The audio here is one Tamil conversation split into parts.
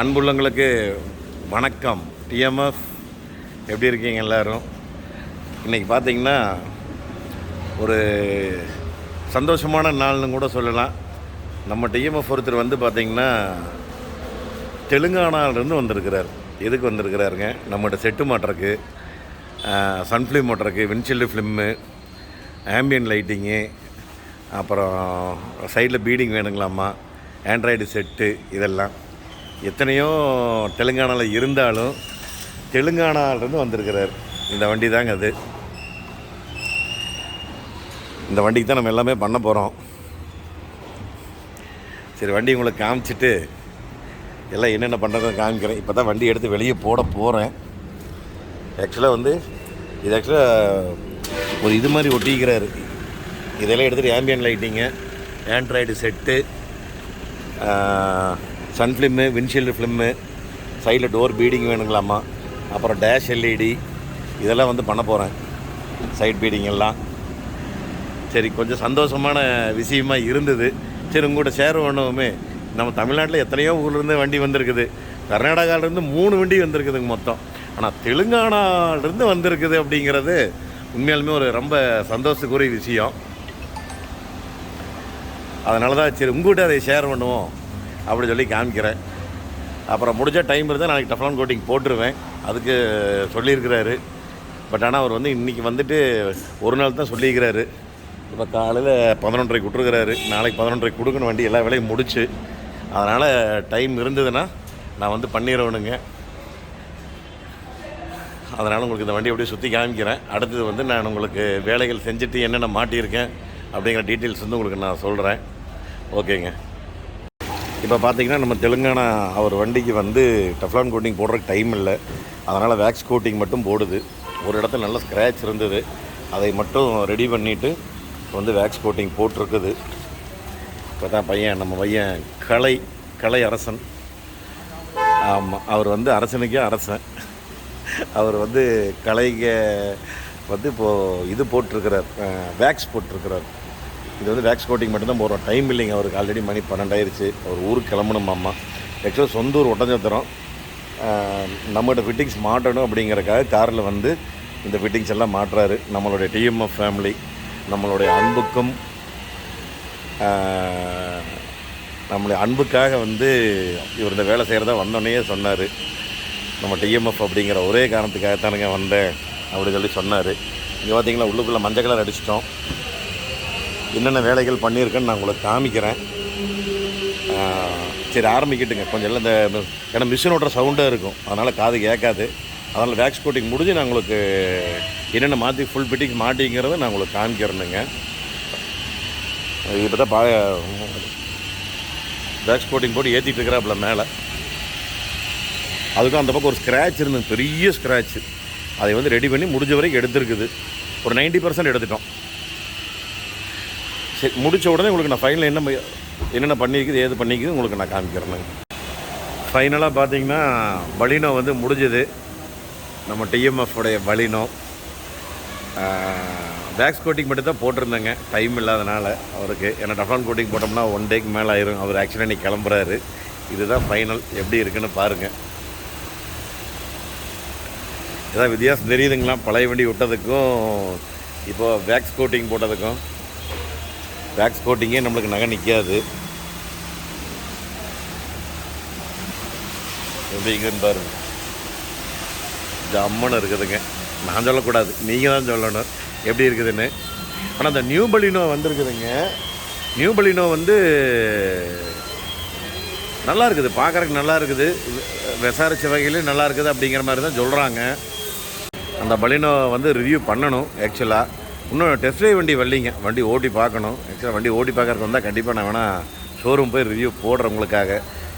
அன்புள்ளங்களுக்கு வணக்கம். TMF எப்படி இருக்கீங்க எல்லோரும்? இன்றைக்கி பார்த்திங்கன்னா ஒரு சந்தோஷமான நாள்னு கூட சொல்லலாம். நம்ம TMF ஒருத்தர் வந்து பார்த்திங்கன்னா தெலுங்கானாவிலேருந்து வந்திருக்கிறார். எதுக்கு வந்திருக்கிறாருங்க? நம்மகிட்ட செட்டு மாட்டுறக்கு, சன்ஃப்ளிம் மாட்டுறக்கு, விண்ட்ஷீல்டு ஃபிலிம்மு, ஆம்பியன் லைட்டிங்கு, அப்புறம் சைடில் பீடிங் வேணுங்களாம்மா, ஆண்ட்ராய்டு செட்டு, இதெல்லாம் எத்தனையோ தெலுங்கானாவில் இருந்தாலும் தெலுங்கானாவிலேருந்து வந்திருக்கிறார். இந்த வண்டி தாங்க அது. இந்த வண்டிக்கு தான் நம்ம எல்லாமே பண்ண போகிறோம். சரி, வண்டி உங்களுக்கு காமிச்சிட்டு எல்லாம் என்னென்ன பண்ணுறதுன்னு காமிக்கிறேன். இப்போ தான் வண்டி எடுத்து வெளியே போட போகிறேன். ஆக்சுவலாக வந்து இது ஆக்சுவலாக ஒரு இது மாதிரி ஒட்டிக்கிறாரு. இதெல்லாம் எடுத்துகிட்டு ambient lighting, android set, sun film, windshield film, சைடில் டோர் பீடிங் வேணுங்களாம்மா, அப்புறம் டேஷ் எல்இடி இதெல்லாம் வந்து பண்ண போகிறேன். சைட் பீடிங் எல்லாம். சரி, கொஞ்சம் சந்தோஷமான விஷயமாக இருந்தது. சரி, உங்கள்கிட்ட ஷேர் பண்ணுவோமே. நம்ம தமிழ்நாட்டில் எத்தனையோ ஊர்லேருந்து வண்டி வந்திருக்குது. கர்நாடகாவிலேருந்து 3 வண்டி வந்திருக்குதுங்க மொத்தம். ஆனால் தெலுங்கானாவிலேருந்து வந்திருக்குது அப்படிங்கிறது உண்மையாலுமே ஒரு ரொம்ப சந்தோஷத்துக்குரிய விஷயம். அதனால தான் சரி உங்கள்கிட்ட அதை ஷேர் பண்ணுவோம் அப்படி சொல்லி காமிக்கிறேன். அப்புறம் முடிஞ்ச டைம் இருந்தால் நாளைக்கு டஃப்லான் கோட்டிங் போட்டுருவேன். அதுக்கு சொல்லியிருக்கிறாரு. பட் ஆனால் அவர் வந்து இன்றைக்கி வந்துட்டு ஒரு நாள் தான் சொல்லியிருக்கிறாரு. இப்போ காலையில் 11:30 விட்டுருக்கிறாரு. நாளைக்கு 11:30 கொடுக்கணும் வண்டி எல்லா வேலையும் முடிச்சு. அதனால் டைம் இருந்ததுன்னா நான் வந்து பண்ணிடுவேனுங்க. அதனால் உங்களுக்கு இந்த வண்டி அப்படியே சுற்றி காமிக்கிறேன். அடுத்தது வந்து நான் உங்களுக்கு வேலைகள் செஞ்சுட்டு என்னென்ன மாட்டியிருக்கேன் அப்படிங்கிற டீட்டெயில்ஸ் வந்து உங்களுக்கு நான் சொல்கிறேன். ஓகேங்க. இப்போ பார்த்தீங்கன்னா நம்ம தெலுங்கானா அவர் வண்டிக்கு வந்து டஃப்லான் கோட்டிங் போடுறதுக்கு டைம் இல்லை. அதனால் வேக்ஸ் கோட்டிங் மட்டும் போடுது. ஒரு இடத்துல நல்ல ஸ்க்ராட்ச் இருந்தது, அதை மட்டும் ரெடி பண்ணிவிட்டு வந்து வேக்ஸ் கோட்டிங் போட்டிருக்குது. இப்போ தான் நம்ம பையன் கலை அரசன். ஆமாம், அவர் வந்து அரசனுக்கே அரசன். அவர் வந்து கலைக வந்து இப்போது இது போட்டிருக்கிறார், வேக்ஸ் போட்டிருக்கிறார். இது வந்து வேக்ஸ் கோட்டிங் மட்டும்தான் போடுறோம். டைம் இல்லைங்க அவருக்கு. ஆல்ரெடி மணி 12 ஆயிடுச்சு. அவர் ஊருக்கு கிளம்பணுமாம்மா. ஆக்சுவலாக சொந்த ஊர் ஒட்டஞ்சத்திரம். நம்மகிட்ட ஃபிட்டிங்ஸ் மாட்டணும் அப்படிங்கிறக்காக காரில் வந்து இந்த ஃபிட்டிங்ஸ் எல்லாம் மாட்டுறாரு. நம்மளுடைய TMF ஃபேமிலி, நம்மளுடைய நம்மளுடைய அன்புக்காக வந்து இவர் இந்த வேலை செய்கிறதா வந்தோடனே சொன்னார். நம்ம TMF அப்படிங்கிற ஒரே காரணத்துக்காகத்தானுங்க வந்தேன் அப்படி சொல்லி சொன்னார். இங்கே பார்த்தீங்களா, உள்ளுக்குள்ளே மஞ்சள் கலர் அடிச்சிட்டோம். என்னென்ன வேலைகள் பண்ணியிருக்கேன்னு நான் உங்களுக்கு காமிக்கிறேன். சரி, ஆரம்பிக்கிட்டுங்க. கொஞ்சம் எல்லாம் இந்த ஏன்னா மிஷின் ஓட்டுற சவுண்டாக இருக்கும், அதனால் காது கேட்காது. அதனால் வேக்ஸ் கோட்டிங் முடிஞ்சு நான் உங்களுக்கு என்னென்ன மாற்றி ஃபுல் ஃபிட்டிங் மாட்டிங்கிறத நான் உங்களுக்கு காமிக்கிறேனுங்க. இப்போ தான் வேக்ஸ் கோட்டிங் போட்டு ஏற்றிட்டு இருக்கிறாப்புல மேலே. அதுக்கும் அந்த பக்கம் ஒரு ஸ்க்ராட்ச் இருந்தது, பெரிய ஸ்க்ராட்ச். அதை வந்து ரெடி பண்ணி முடிஞ்ச வரைக்கும் எடுத்துருக்குது. ஒரு 90% எடுத்துட்டோம். சரி, முடித்த உடனே உங்களுக்கு நான் ஃபைனலாக என்னென்ன பண்ணியிருக்குது, ஏது பண்ணிக்குது உங்களுக்கு நான் காமிக்கிறேன். ஃபைனலாக பார்த்தீங்கன்னா பலினோ வந்து முடிஞ்சது. நம்ம TMF உடைய பலினோ வேக்ஸ் கோட்டிங் மட்டும் தான் போட்டிருந்தேங்க. டைம் இல்லாதனால அவருக்கு. ஏன்னா டஃப்லான் கோட்டிங் போட்டோம்னா 1 டேக்கு மேலே ஆயிரும். அவர் ஆக்சுவலாக இன்றைக்கி கிளம்புறாரு. இதுதான் ஃபைனல். எப்படி இருக்குன்னு பாருங்கள். ஏதாவது வித்தியாசம் தெரியுதுங்களா பழைய வண்டி விட்டதுக்கும் இப்போது வேக்ஸ் கோட்டிங் போட்டதுக்கும்? வேக்ஸ் கோட்டிங்கே நம்மளுக்கு நகை நிற்காது. எப்படிங்கன்னு பாருங்க. ஜம்மன்னு இருக்குதுங்க. நான் சொல்லக்கூடாது, நீங்கள் தான் சொல்லணும் எப்படி இருக்குதுன்னு. ஆனால் அந்த நியூ பலினோ வந்துருக்குதுங்க. நியூ பலினோ வந்து நல்லா இருக்குது, பார்க்குறதுக்கு நல்லா இருக்குது, விசாரித்த வகையிலும் நல்லா இருக்குது அப்படிங்கிற மாதிரி தான் சொல்கிறாங்க. அந்த பலினோ வந்து ரிவ்யூ பண்ணணும். ஆக்சுவலாக இன்னும் டெஸ்ட் ட்ரைவ் வண்டி வரலிங்க. வண்டி ஓட்டி பார்க்கணும். ஆக்சுவலாக வண்டி ஓட்டி பார்க்குறதுக்கு வந்தால் கண்டிப்பாக நான் வேணால் ஷோரூம் போய் ரிவ்யூ போடுறேன் உங்களுக்காக.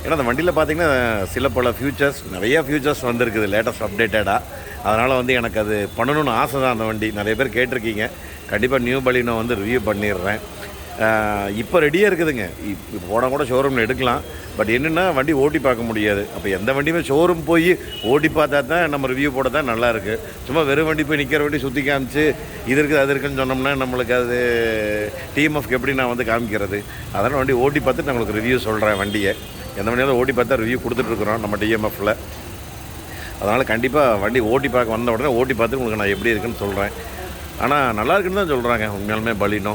ஏன்னா அந்த வண்டியில் பார்த்திங்கன்னா சில பல ஃபியூச்சர்ஸ், நிறையா ஃபியூச்சர்ஸ் வந்திருக்குது லேட்டஸ்ட் அப்டேட்டடாக. அதனால் வந்து எனக்கு அது பண்ணணும்னு ஆசை தான். அந்த வண்டி நிறைய பேர் கேட்டிருக்கீங்க. கண்டிப்பாக நியூ பலினோ வந்து ரிவ்யூ பண்ணிடுறேன். இப்போ ரெடியாக இருக்குதுங்க. இப்போ போனால் கூட ஷோரூமில் எடுக்கலாம். பட் என்னென்னா வண்டி ஓட்டி பார்க்க முடியாது. அப்போ எந்த வண்டியுமே ஷோரூம் போய் ஓட்டி பார்த்தா தான் நம்ம ரிவ்யூ போட தான் நல்லாயிருக்கு. சும்மா வெறும் வண்டி போய் நிற்கிற வண்டி சுற்றி காமிச்சு இது இருக்குது அது இருக்குதுன்னு சொன்னோம்னா நம்மளுக்கு அது TMFக்கு எப்படி நான் வந்து காமிக்கிறது? அதனால் வண்டி ஓட்டி பார்த்துட்டு நான் உங்களுக்கு ரிவ்யூ சொல்கிறேன் வண்டியை. எந்த மணியாவது ஓட்டி பார்த்தா ரிவ்யூ கொடுத்துட்ருக்குறோம் நம்ம டிஎம்எஃப்பில். அதனால் கண்டிப்பாக வண்டி ஓட்டி பார்க்க வந்த உடனே ஓட்டி பார்த்து உங்களுக்கு நான் எப்படி இருக்குன்னு சொல்கிறேன். ஆனால் நல்லா இருக்குன்னு தான் சொல்கிறாங்க. உண்மையாலுமே பலினோ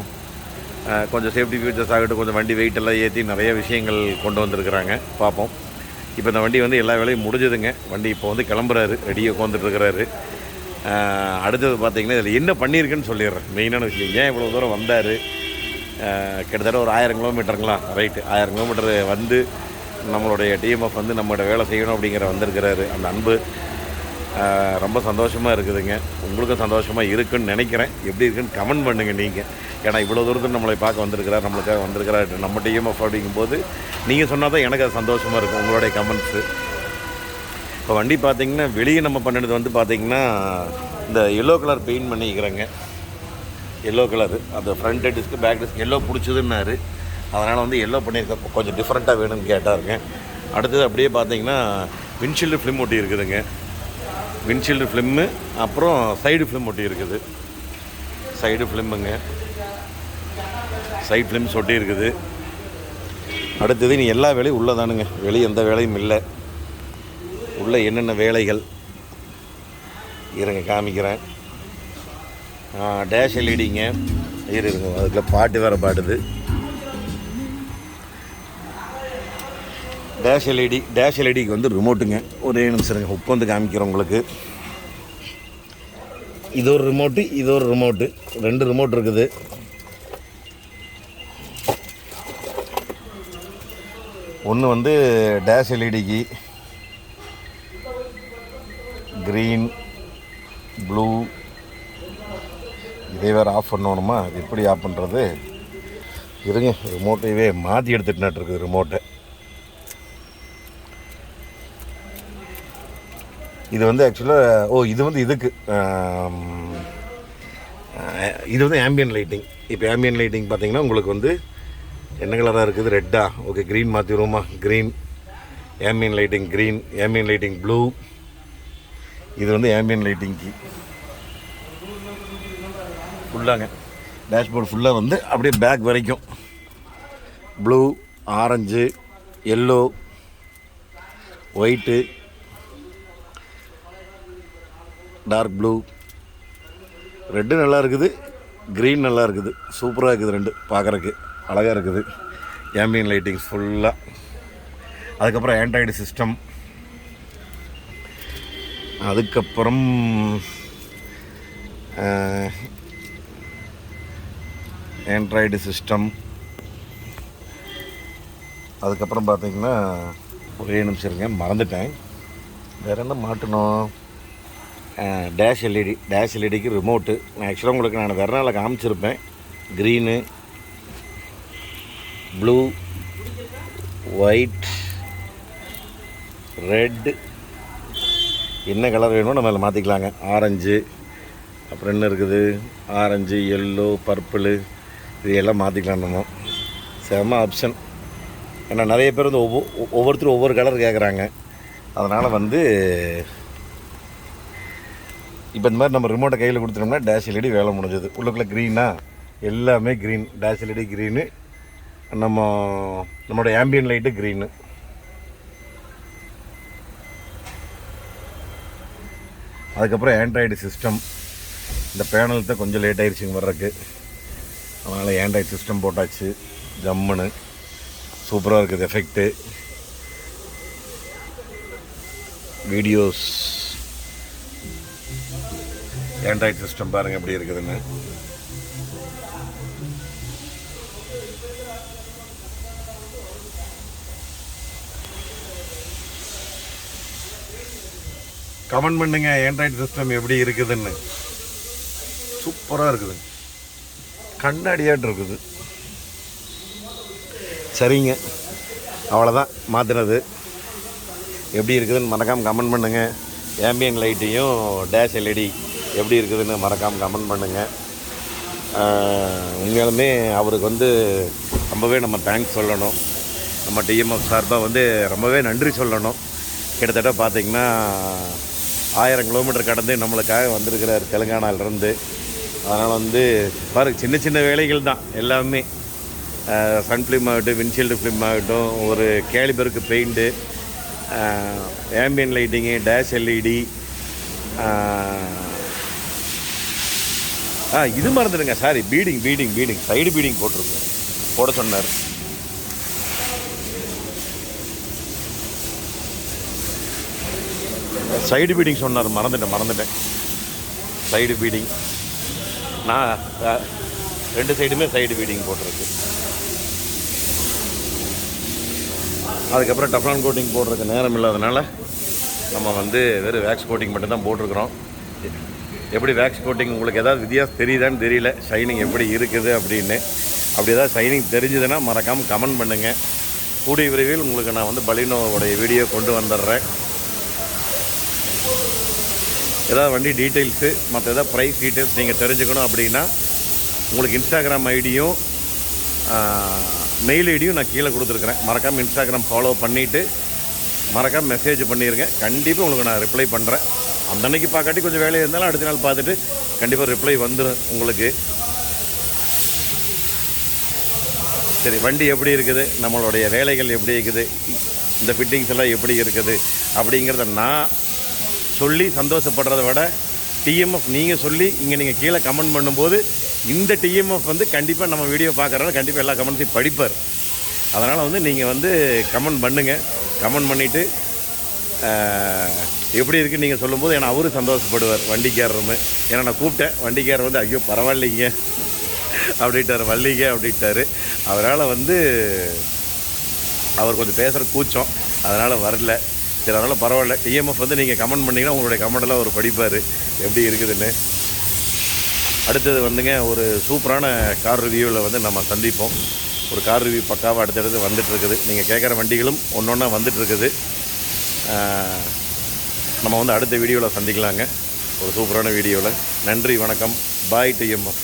கொஞ்சம் சேஃப்டி ஃபீச்சர்ஸ் ஆகட்டும், கொஞ்சம் வண்டி வெயிட்டெல்லாம் ஏற்றி நிறைய விஷயங்கள் கொண்டு வந்திருக்கிறாங்க. பார்ப்போம். இப்போ இந்த வண்டி வந்து எல்லா வேலையும் முடிஞ்சதுங்க. வண்டி இப்போ வந்து கிளம்புறாரு, ரெடியாக உட்காந்துட்ருக்கிறாரு. அடுத்தது பார்த்திங்கன்னா இதில் என்ன பண்ணியிருக்குன்னு சொல்லிடுறேன். மெயினான விஷயம், ஏன் இவ்வளோ தூரம் வந்தார். கிட்டத்தட்ட ஒரு 1000 கிலோமீட்டருங்களா, ரைட்டு 1000 கிலோமீட்டர் வந்து நம்மளுடைய டிஎம்எஃப் வந்து நம்மளோட வேலை செய்யணும் அப்படிங்கிற வந்திருக்கிறாரு. அந்த அன்பு ரொம்ப சந்தோஷமாக இருக்குதுங்க. உங்களுக்கும் சந்தோஷமாக இருக்குதுன்னு நினைக்கிறேன். எப்படி இருக்குன்னு கமெண்ட் பண்ணுங்கள் நீங்கள். ஏன்னா இவ்வளோ தூரத்தில் நம்மளை பார்க்க வந்திருக்கிறார், நம்மளுக்காக வந்திருக்கிறார் நம்ம டிஎம்எஃப் அப்படிங்கும்போது நீங்கள் சொன்னால் தான் எனக்கு அது சந்தோஷமாக இருக்கும், உங்களுடைய கமெண்ட்ஸு. இப்போ வண்டி பார்த்திங்கன்னா வெளியே நம்ம பண்ணினது வந்து பார்த்திங்கன்னா இந்த எல்லோ கலர் பெயிண்ட் பண்ணிக்கிறேங்க. எல்லோ கலரு அந்த front disc back disc yellow பிடிச்சதுன்னாரு. அதனால் வந்து எல்லோ பண்ணியிருக்க கொஞ்சம் டிஃப்ரெண்ட்டாக வேணும்னு கேட்டாருங்க. அடுத்தது அப்படியே பார்த்திங்கன்னா விண்ட்ஷீல்டு ஃபிலிம் ஒட்டி இருக்குதுங்க. விண்ட்ஷீல்டு ஃபிலிம்மு, அப்புறம் சைடு ஃபிலிம் ஒட்டி இருக்குது. சைடு ஃபிலிம்முங்க, சைடு ஃபிலிம்ஸ் ஒட்டி இருக்குது. அடுத்தது நீ எல்லா வேலையும் உள்ளே தானுங்க, வெளியே எந்த வேலையும் இல்லை. உள்ளே என்னென்ன வேலைகள் இருங்க காமிக்கிறேன். டேஷ் எல்இடிங்க இருங்க, அதுக்குள்ள பாட்டு வேறு பாடுது. டேஷ் எல்இடிக்கு வந்து ரிமோட்டுங்க. ஒரே நிமிஷம் இருங்க, உட்காந்து காமிக்கிறேன் உங்களுக்கு. இது ஒரு ரிமோட்டு, இது ஒரு ரிமோட்டு, 2 ரிமோட் இருக்குது. ஒன்று வந்து டேஷ் எல்இடிக்கு க்ரீன், ப்ளூ. இதே வேறு ஆஃப் பண்ணணுமா, அது எப்படி ஆஃப் பண்ணுறது? இருங்க, ரிமோட்டையவே மாற்றி எடுத்துட்டு இருக்குது ரிமோட்டை. இது வந்து ஆக்சுவலாக இது வந்து இதுக்கு இது வந்து ஆம்பியன் லைட்டிங். இப்போ ஆம்பியன் லைட்டிங் பார்த்தீங்கன்னா உங்களுக்கு வந்து என்ன கலராக இருக்குது? ரெட்டா? ஓகே, க்ரீன் மாற்றிடுவோமா? Green ambient lighting, green ambient lighting, blue. இது வந்து ஆம்பியன் லைட்டிங்க்கு ஃபுல்லாங்க. டேஷ்போர்டு ஃபுல்லாக வந்து அப்படியே பேக் வரைக்கும் blue, orange, yellow, white, dark blue, red நல்லா இருக்குது, க்ரீன் நல்லா இருக்குது. சூப்பராக இருக்குது, 2 பார்க்குறக்கு அழகாக இருக்குது. ஆம்பியன் லைட்டிங்ஸ் ஃபுல்லாக. அதுக்கப்புறம் ஆண்ட்ராய்டு சிஸ்டம். அதுக்கப்புறம் ஆண்ட்ராய்டு சிஸ்டம். அதுக்கப்புறம் பார்த்திங்கன்னா ஒரே நிமிஷம் இருங்க, மறந்துட்டேன். வேறு என்ன மாட்டணும்? டேஷ் எல்இடிக்கு ரிமோட்டு. ஆக்சுவலாக உங்களுக்கு நான் வேறு நாளில் காமிச்சிருப்பேன். க்ரீனு, ப்ளூ, ஒயிட், ரெட்டு, என்ன கலர் வேணுமோ நம்ம அதில் மாற்றிக்கலாங்க. ஆரஞ்சு, அப்புறம் என்ன இருக்குது? ஆரஞ்சு, எல்லோ, பர்பிளு, இது எல்லாம் மாற்றிக்கலாம் நம்ம. செம்ம ஆப்ஷன். ஏன்னா நிறைய பேர் வந்து ஒவ்வொருத்தரும் ஒவ்வொரு கலர் கேட்குறாங்க. அதனால் வந்து இப்போ இந்த மாதிரி நம்ம ரிமோட்டை கையில் கொடுத்துட்டோம்னா டேஷ் எல்இடி வேலை முடிஞ்சது. உள்ளுக்குள்ளே க்ரீனா, எல்லாமே க்ரீன். டேஷ் எல்இடி க்ரீனு, நம்மளோட ஆம்பியன் லைட்டு க்ரீனு. அதுக்கப்புறம் ஆண்ட்ராய்டு சிஸ்டம். இந்த பேனல் தான் கொஞ்சம் லேட் ஆகிடுச்சிங்க வர்றதுக்கு. அதனால் ஆண்ட்ராய்டு சிஸ்டம் போட்டாச்சு. ஜம்முன்னு சூப்பராக இருக்குது எஃபெக்ட்டு. வீடியோஸ், ஆண்ட்ராய்டு சிஸ்டம் பாருங்கள் எப்படி இருக்குதுன்னு. கமெண்ட் பண்ணுங்க ஆண்ட்ராய்டு சிஸ்டம் எப்படி இருக்குதுன்னு. சூப்பராக இருக்குது, கண்ணாடியாட்டு இருக்குது. சரிங்க, அவ்வளோதான் மாற்றினது. எப்படி இருக்குதுன்னு மறக்காமல் கமெண்ட் பண்ணுங்கள். ஆம்பியன் லைட்டையும் டேஷ் எல்இடி எப்படி இருக்குதுன்னு மறக்காமல் கமெண்ட் பண்ணுங்கள். உண்மையாலுமே அவருக்கு வந்து ரொம்பவே நம்ம தேங்க்ஸ் சொல்லணும். நம்ம டிஎம்எஃப் சார்பாக வந்து ரொம்பவே நன்றி சொல்லணும். கிட்டத்தட்ட பார்த்திங்கன்னா 1000 கிலோமீட்டர் கடந்து நம்மளுக்காக வந்திருக்கிறார் தெலுங்கானாவிலேருந்து. அதனால் வந்து பாருங்க, சின்ன சின்ன வேலைகள் தான் எல்லாமே. சன் ஃபிலிம் ஆகட்டும், விண்ட்ஷீல்டு ஃபிலிம் ஆகட்டும், ஒரு கேலிபருக்கு paint, ambient lighting, dash LED, இது மறந்துடுங்க, சாரி, பீடிங் சைடு பீடிங் போட்டிருக்கு, போட சொன்னார். சைடு பீடிங் சொன்னார், மறந்துட்டேன். சைடு பீடிங் நான் 2 சைடுமே சைடு பீடிங் போட்டிருக்கு. அதுக்கப்புறம் டஃப்லான் கோட்டிங் போடுறதுக்கு நேரம் இல்லாதனால நம்ம வந்து வெறும் வேக்ஸ் கோட்டிங் மட்டும்தான் போட்டிருக்கிறோம். எப்படி வேக்ஸ் கோட்டிங் உங்களுக்கு ஏதாவது வித்தியாசம் தெரியுதான்னு தெரியல, ஷைனிங் எப்படி இருக்குது அப்படின்னு. அப்படி ஏதாவது ஷைனிங் தெரிஞ்சுதுன்னா மறக்காமல் கமெண்ட் பண்ணுங்கள். கூடிய விரைவில் உங்களுக்கு நான் வந்து பலினோவுடைய வீடியோ கொண்டு வந்துடுறேன். ஏதாவது வண்டி டீட்டெயில்ஸு, மற்ற ஏதாவது ப்ரைஸ் டீட்டெயில்ஸ் நீங்கள் தெரிஞ்சுக்கணும் அப்படின்னா உங்களுக்கு இன்ஸ்டாகிராம் ஐடியும் மெயில் ஐடியும் நான் கீழே கொடுத்துருக்குறேன். மறக்காமல் இன்ஸ்டாகிராம் ஃபாலோ பண்ணிவிட்டு மறக்காமல் மெசேஜ் பண்ணிடுங்க. கண்டிப்பாக உங்களுக்கு நான் ரிப்ளை பண்ணுறேன். அந்த அன்னைக்கு பார்க்காட்டி கொஞ்சம் வேலையாக இருந்தாலும் அடுத்த நாள் பார்த்துட்டு கண்டிப்பாக ரிப்ளை வந்துடும் உங்களுக்கு. சரி, வண்டி எப்படி இருக்குது, நம்மளுடைய வேலைகள் எப்படி இருக்குது, இந்த ஃபிட்டிங்ஸ் எல்லாம் எப்படி இருக்குது அப்படிங்கிறத நான் சொல்லி சந்தோஷப்படுறத விட டிஎம்எஃப் நீங்கள் சொல்லி இங்கே நீங்கள் கீழே கமெண்ட் பண்ணும்போது இந்த டிஎம்எஃப் வந்து கண்டிப்பாக நம்ம வீடியோ பார்க்குறனால கண்டிப்பாக எல்லா கமெண்ட்ஸையும் படிப்பார். அதனால் வந்து நீங்கள் வந்து கமெண்ட் பண்ணுங்கள். கமெண்ட் பண்ணிவிட்டு எப்படி இருக்குன்னு நீங்கள் சொல்லும்போது ஏன்னா அவரும் சந்தோஷப்படுவார், வண்டிக்காரருமே. ஏன்னா நான் கூப்பிட்டேன், வண்டிக்காரர் வந்து ஐயோ பரவாயில்லைங்க அப்படின்ட்டார், வள்ளிங்க அப்படின்ட்டார். அவரால் வந்து அவர் கொஞ்சம் பேசுகிற கூச்சம், அதனால் வரல. சரி, அதனால் பரவாயில்ல. டிஎம்எஃப் வந்து நீங்கள் கமெண்ட் பண்ணிங்கன்னா உங்களுடைய கமெண்டெல்லாம் அவர் படிப்பார் எப்படி இருக்குதுன்னு. அடுத்தது வந்துங்க ஒரு சூப்பரான கார் ரிவ்யூவில் வந்து நம்ம சந்திப்போம். ஒரு கார் ரிவ்யூ பக்காவாக அடுத்தடுத்து வந்துட்டுருக்குது. நீங்கள் கேட்குற வண்டிகளும் ஒன்று ஒன்றா வந்துட்டுருக்குது. நம்ம வந்து அடுத்த வீடியோவில் சந்திக்கலாங்க, ஒரு சூப்பரான வீடியோவில். நன்றி, வணக்கம், பாய் டிஎம்எஃப்.